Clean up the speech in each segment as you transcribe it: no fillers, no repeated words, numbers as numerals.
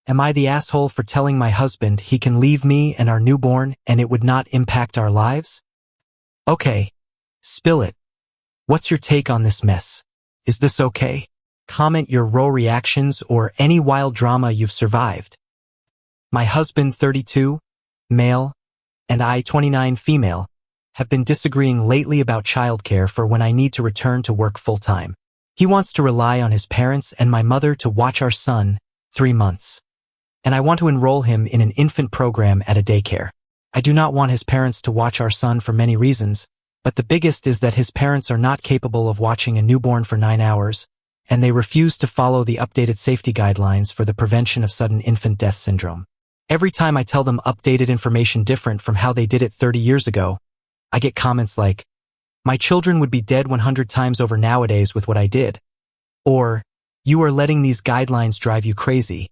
Am I the asshole for telling my husband he can leave me and our newborn and it would not impact our lives? Okay. Spill it. What's your take on this mess? Is this okay? Comment your raw reactions or any wild drama you've survived. My husband, 32, male, and I, 29, female, have been disagreeing lately about childcare for when I need to return to work full-time. He wants to rely on his parents and my mother to watch our son, 3 months. And I want to enroll him in an infant program at a daycare. I do not want his parents to watch our son for many reasons, but the biggest is that his parents are not capable of watching a newborn for 9 hours, and they refuse to follow the updated safety guidelines for the prevention of sudden infant death syndrome. Every time I tell them updated information different from how they did it 30 years ago, I get comments like, "My children would be dead 100 times over nowadays with what I did." Or, "You are letting these guidelines drive you crazy,"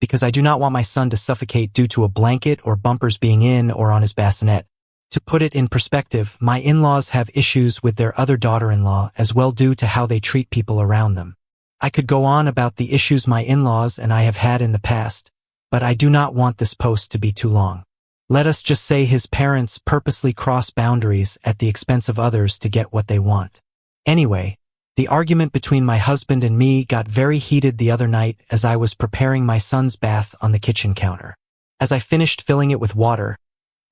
because I do not want my son to suffocate due to a blanket or bumpers being in or on his bassinet. To put it in perspective, my in-laws have issues with their other daughter-in-law as well due to how they treat people around them. I could go on about the issues my in-laws and I have had in the past, but I do not want this post to be too long. Let us just say his parents purposely cross boundaries at the expense of others to get what they want. Anyway, the argument between my husband and me got very heated the other night as I was preparing my son's bath on the kitchen counter. As I finished filling it with water,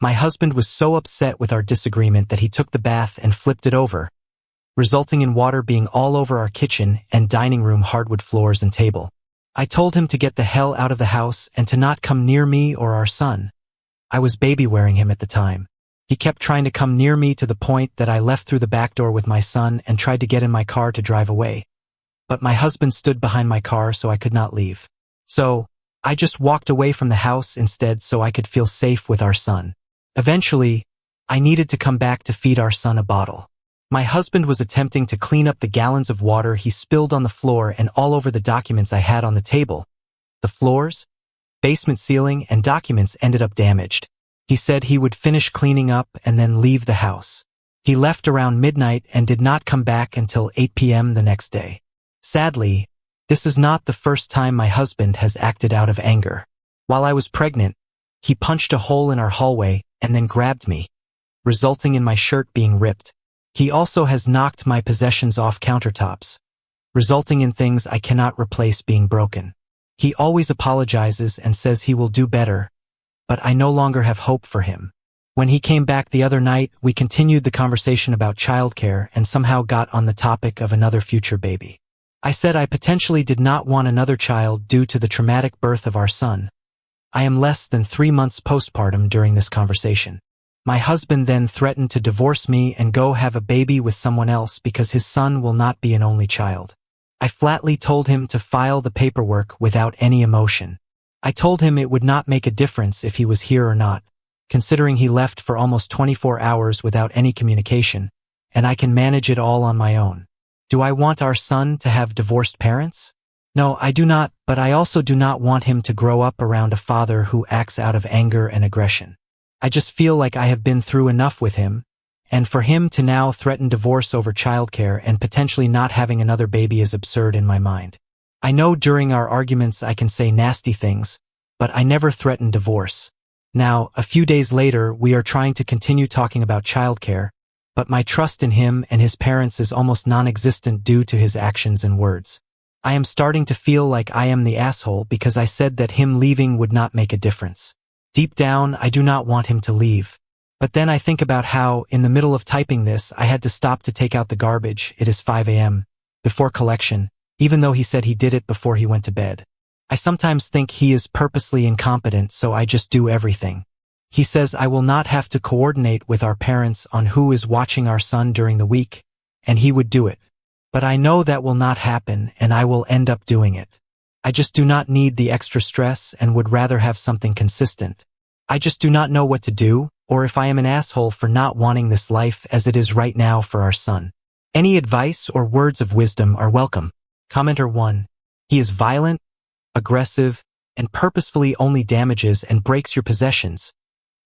my husband was so upset with our disagreement that he took the bath and flipped it over, resulting in water being all over our kitchen and dining room hardwood floors and table. I told him to get the hell out of the house and to not come near me or our son. I was baby wearing him at the time. He kept trying to come near me to the point that I left through the back door with my son and tried to get in my car to drive away. But my husband stood behind my car so I could not leave. So, I just walked away from the house instead so I could feel safe with our son. Eventually, I needed to come back to feed our son a bottle. My husband was attempting to clean up the gallons of water he spilled on the floor and all over the documents I had on the table. The floors, basement ceiling, and documents ended up damaged. He said he would finish cleaning up and then leave the house. He left around midnight and did not come back until 8 p.m. the next day. Sadly, this is not the first time my husband has acted out of anger. While I was pregnant, he punched a hole in our hallway and then grabbed me, resulting in my shirt being ripped. He also has knocked my possessions off countertops, resulting in things I cannot replace being broken. He always apologizes and says he will do better, but I no longer have hope for him. When he came back the other night, we continued the conversation about childcare and somehow got on the topic of another future baby. I said I potentially did not want another child due to the traumatic birth of our son. I am less than 3 months postpartum during this conversation. My husband then threatened to divorce me and go have a baby with someone else because his son will not be an only child. I flatly told him to file the paperwork without any emotion. I told him it would not make a difference if he was here or not, considering he left for almost 24 hours without any communication, and I can manage it all on my own. Do I want our son to have divorced parents? No, I do not, but I also do not want him to grow up around a father who acts out of anger and aggression. I just feel like I have been through enough with him, and for him to now threaten divorce over childcare and potentially not having another baby is absurd in my mind. I know during our arguments I can say nasty things, but I never threaten divorce. Now, a few days later, we are trying to continue talking about childcare, but my trust in him and his parents is almost non-existent due to his actions and words. I am starting to feel like I am the asshole because I said that him leaving would not make a difference. Deep down, I do not want him to leave. But then I think about how, in the middle of typing this, I had to stop to take out the garbage. It is 5 a.m. before collection, even though he said he did it before he went to bed. I sometimes think he is purposely incompetent, so I just do everything. He says I will not have to coordinate with our parents on who is watching our son during the week, and he would do it. But I know that will not happen, and I will end up doing it. I just do not need the extra stress and would rather have something consistent. I just do not know what to do, or if I am an asshole for not wanting this life as it is right now for our son. Any advice or words of wisdom are welcome. Commenter 1. He is violent, aggressive, and purposefully only damages and breaks your possessions,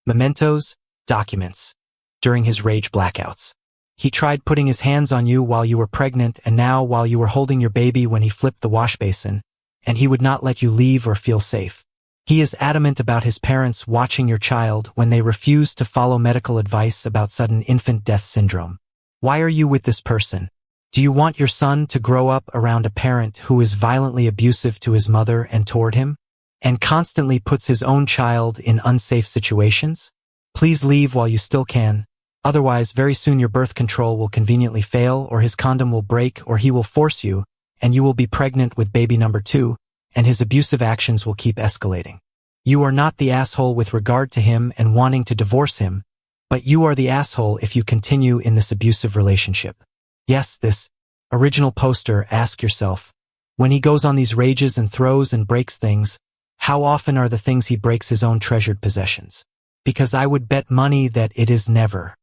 mementos, documents, during his rage blackouts. He tried putting his hands on you while you were pregnant and now while you were holding your baby when he flipped the wash basin, and he would not let you leave or feel safe. He is adamant about his parents watching your child when they refuse to follow medical advice about sudden infant death syndrome. Why are you with this person? Do you want your son to grow up around a parent who is violently abusive to his mother and toward him, and constantly puts his own child in unsafe situations? Please leave while you still can. Otherwise, very soon your birth control will conveniently fail, or his condom will break, or he will force you, and you will be pregnant with baby number 2, and his abusive actions will keep escalating. You are not the asshole with regard to him and wanting to divorce him, but you are the asshole if you continue in this abusive relationship. Yes, this original poster, ask yourself, when he goes on these rages and throws and breaks things, how often are the things he breaks his own treasured possessions? Because I would bet money that it is never.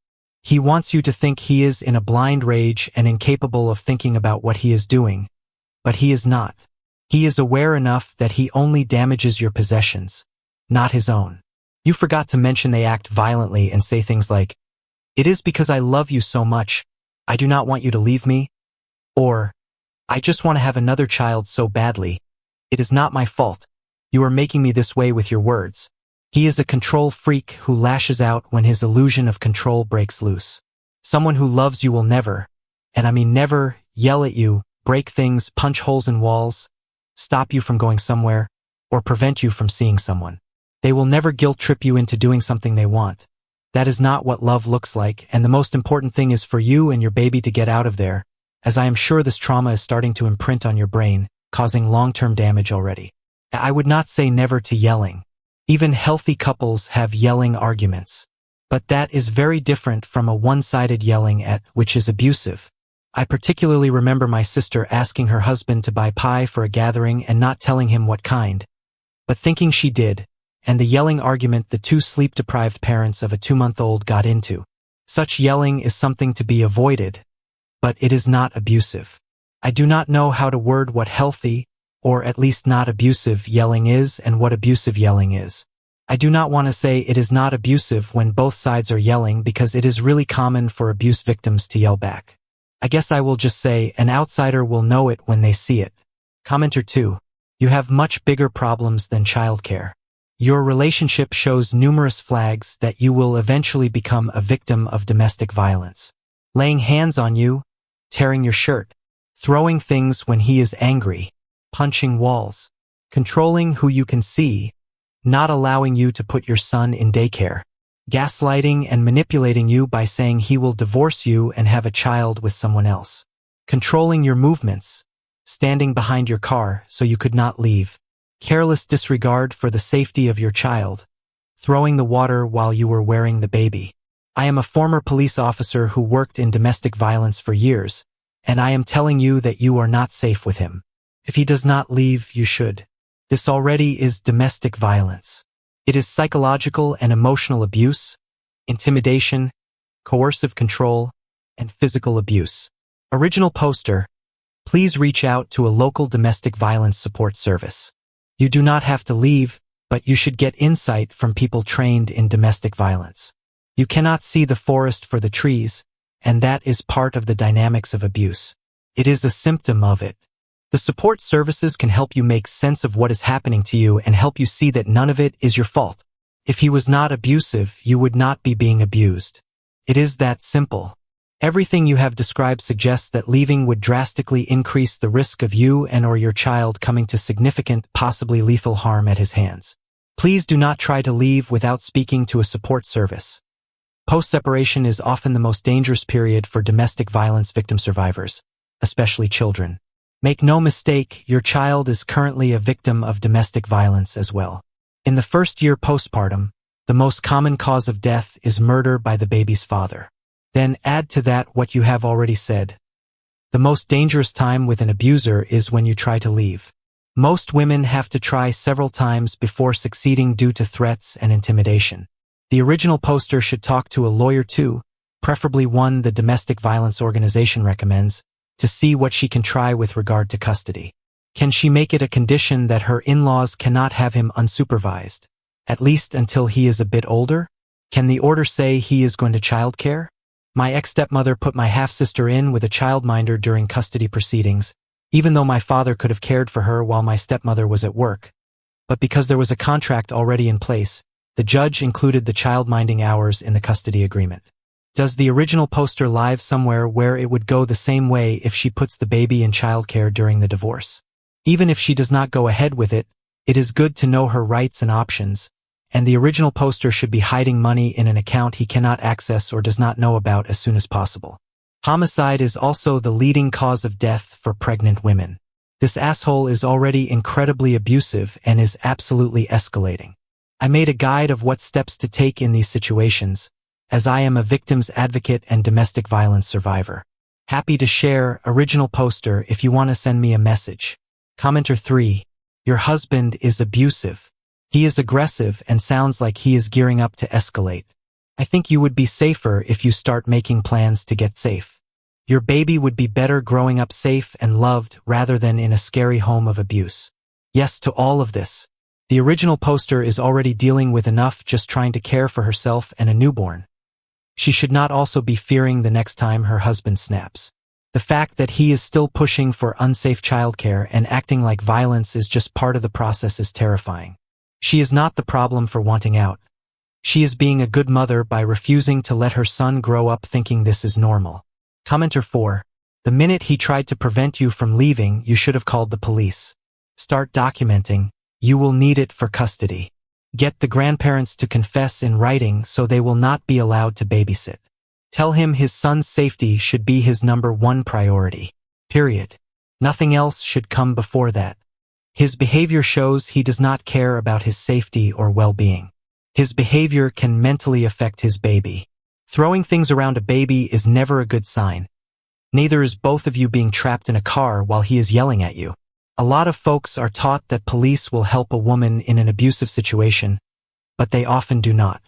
He wants you to think he is in a blind rage and incapable of thinking about what he is doing, but he is not. He is aware enough that he only damages your possessions, not his own. You forgot to mention they act violently and say things like, "It is because I love you so much, I do not want you to leave me," or, "I just want to have another child so badly. It is not my fault. You are making me this way with your words." He is a control freak who lashes out when his illusion of control breaks loose. Someone who loves you will never, and I mean never, yell at you, break things, punch holes in walls, stop you from going somewhere, or prevent you from seeing someone. They will never guilt trip you into doing something they want. That is not what love looks like, and the most important thing is for you and your baby to get out of there, as I am sure this trauma is starting to imprint on your brain, causing long-term damage already. I would not say never to yelling. Even healthy couples have yelling arguments. But that is very different from a one-sided yelling at, which is abusive. I particularly remember my sister asking her husband to buy pie for a gathering and not telling him what kind, but thinking she did, and the yelling argument the two sleep-deprived parents of a 2-month-old got into. Such yelling is something to be avoided, but it is not abusive. I do not know how to word what healthy, or at least not abusive, yelling is and what abusive yelling is. I do not want to say it is not abusive when both sides are yelling because it is really common for abuse victims to yell back. I guess I will just say an outsider will know it when they see it. Commenter 2. You have much bigger problems than childcare. Your relationship shows numerous flags that you will eventually become a victim of domestic violence. Laying hands on you, tearing your shirt, throwing things when he is angry, punching walls, controlling who you can see, not allowing you to put your son in daycare, gaslighting and manipulating you by saying he will divorce you and have a child with someone else, controlling your movements, standing behind your car so you could not leave, careless disregard for the safety of your child, throwing the water while you were wearing the baby. I am a former police officer who worked in domestic violence for years, and I am telling you that you are not safe with him. If he does not leave, you should. This already is domestic violence. It is psychological and emotional abuse, intimidation, coercive control, and physical abuse. Original poster. Please reach out to a local domestic violence support service. You do not have to leave, but you should get insight from people trained in domestic violence. You cannot see the forest for the trees, and that is part of the dynamics of abuse. It is a symptom of it. The support services can help you make sense of what is happening to you and help you see that none of it is your fault. If he was not abusive, you would not be being abused. It is that simple. Everything you have described suggests that leaving would drastically increase the risk of you and/or your child coming to significant, possibly lethal harm at his hands. Please do not try to leave without speaking to a support service. Post-separation is often the most dangerous period for domestic violence victim survivors, especially children. Make no mistake, your child is currently a victim of domestic violence as well. In the first year postpartum, the most common cause of death is murder by the baby's father. Then add to that what you have already said. The most dangerous time with an abuser is when you try to leave. Most women have to try several times before succeeding due to threats and intimidation. The original poster should talk to a lawyer too, preferably one the domestic violence organization recommends, to see what she can try with regard to custody. Can she make it a condition that her in-laws cannot have him unsupervised, at least until he is a bit older? Can the order say he is going to childcare? My ex-stepmother put my half-sister in with a childminder during custody proceedings, even though my father could have cared for her while my stepmother was at work. but because there was a contract already in place, the judge included the childminding hours in the custody agreement. Does the original poster live somewhere where it would go the same way if she puts the baby in childcare during the divorce? Even if she does not go ahead with it, it is good to know her rights and options, and the original poster should be hiding money in an account he cannot access or does not know about as soon as possible. Homicide is also the leading cause of death for pregnant women. This asshole is already incredibly abusive and is absolutely escalating. I made a guide of what steps to take in these situations, as I am a victim's advocate and domestic violence survivor. Happy to share original poster if you want to send me a message. Commenter 3. Your husband is abusive. He is aggressive and sounds like he is gearing up to escalate. I think you would be safer if you start making plans to get safe. Your baby would be better growing up safe and loved rather than in a scary home of abuse. Yes to all of this. The original poster is already dealing with enough just trying to care for herself and a newborn. She should not also be fearing the next time her husband snaps. The fact that he is still pushing for unsafe childcare and acting like violence is just part of the process is terrifying. She is not the problem for wanting out. She is being a good mother by refusing to let her son grow up thinking this is normal. Commenter 4. The minute he tried to prevent you from leaving, you should have called the police. Start documenting. You will need it for custody. Get the grandparents to confess in writing so they will not be allowed to babysit. Tell him his son's safety should be his #1 priority. Period. Nothing else should come before that. His behavior shows he does not care about his safety or well-being. His behavior can mentally affect his baby. Throwing things around a baby is never a good sign. Neither is both of you being trapped in a car while he is yelling at you. A lot of folks are taught that police will help a woman in an abusive situation, but they often do not.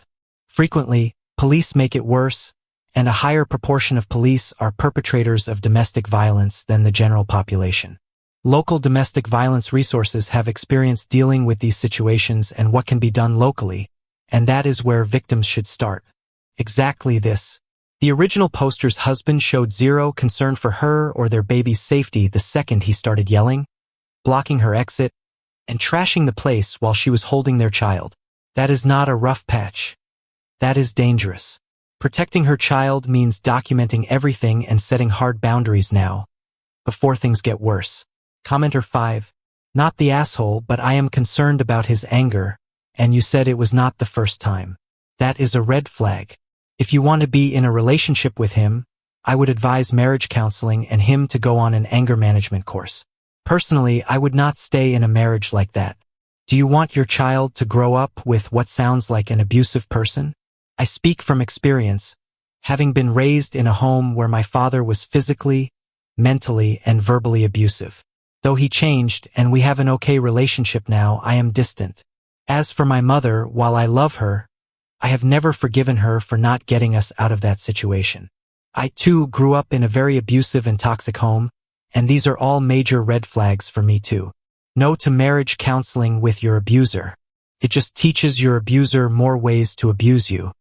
Frequently, police make it worse, and a higher proportion of police are perpetrators of domestic violence than the general population. Local domestic violence resources have experience dealing with these situations and what can be done locally, and that is where victims should start. Exactly this. The original poster's husband showed zero concern for her or their baby's safety the second he started yelling, blocking her exit, and trashing the place while she was holding their child. That is not a rough patch. That is dangerous. Protecting her child means documenting everything and setting hard boundaries now, before things get worse. Commenter 5. Not the asshole, but I am concerned about his anger, and you said it was not the first time. That is a red flag. If you want to be in a relationship with him, I would advise marriage counseling and him to go on an anger management course. Personally, I would not stay in a marriage like that. Do you want your child to grow up with what sounds like an abusive person? I speak from experience, having been raised in a home where my father was physically, mentally, and verbally abusive. Though he changed and we have an okay relationship now, I am distant. As for my mother, while I love her, I have never forgiven her for not getting us out of that situation. I too grew up in a very abusive and toxic home, and these are all major red flags for me too. No to marriage counseling with your abuser. It just teaches your abuser more ways to abuse you.